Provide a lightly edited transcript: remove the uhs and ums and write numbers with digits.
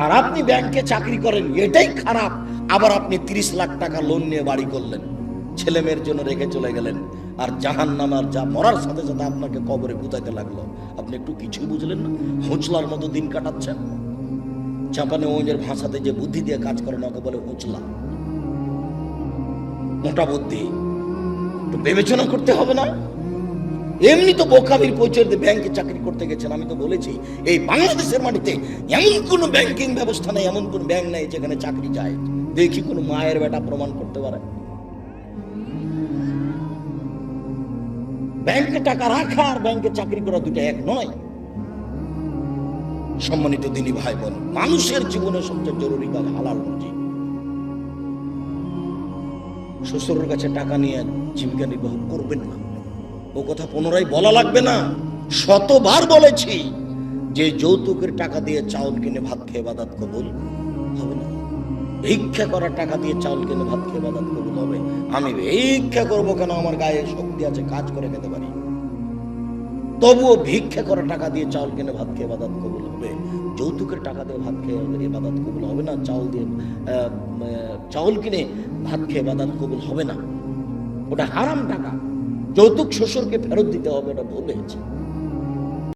আর আপনি ব্যাংকে চাকরি করেন, এটাই খারাপ। আবার আপনি 30 লাখ টাকা লোন নিয়ে বাড়ি করলেন, ছেলে মেয়ের জন্য রেখে চলে গেলেন, আর জাহান্নামার যা মরার সাথে সাথে আপনাকে কবরে গুতাইতে লাগলো। আপনি একটু কিছুই বুঝলেন না, হোঁচলার মতো দিন কাটাচ্ছেন। জাপানে ওদের ভাষাতে যে বুদ্ধি দিয়ে কাজ করে না, ওকে বলে হোঁচলা, মোটা বুদ্ধি। একটু বিবেচনা করতে হবে না? এমনি তো বোকামির পরিচয় দিয়ে ব্যাংকে চাকরি করতে গেছেন। আমি তো বলেছি এই বাংলাদেশের মাটিতে এমন কোন ব্যাংকিং ব্যবস্থা নেই, এমন কোন ব্যাংক নেই যেখানে চাকরি যায়। দেখি কোন মায়ের বেটা প্রমাণ করতে পারে। ব্যাংকে টাকা রাখা আর ব্যাংকে চাকরি করা দুটো এক নয়। সম্মানিত দিনী ভাই বোন, মানুষের জীবনে সবচেয়ে জরুরি কাজ হালাল রুজি। শ্বশুরের কাছে টাকা নিয়ে জীবিকা নির্বাহ করবেন না, ও কথা পুনরায় বলা লাগবে না। শতবার বলেছি যে যৌতুকের টাকা দিয়ে চাউল কিনে ভাত খেয়ে ইবাদত কবুল হবে না। ভিক্ষা করার টাকা দিয়ে চাউল কিনে ভাত খেয়ে ইবাদত কবুল হবে। আমি ভিক্ষা করবো কেন? আমার গায়ে শক্তি আছে, কাজ করে খেতে পারি। তবুও ভিক্ষা করার টাকা দিয়ে চাউল কিনে ভাত খেয়ে ইবাদত কবুল হবে। যৌতুকের টাকা দিয়ে ভাত খেয়ে ইবাদত কবুল হবে না। চাউল কিনে ভাত খেয়ে ইবাদত কবুল হবে না। ওটা হারাম টাকা। যৌতুক শ্বশুরকে ফেরত দিতে হবে, এটা ভুল হয়েছে।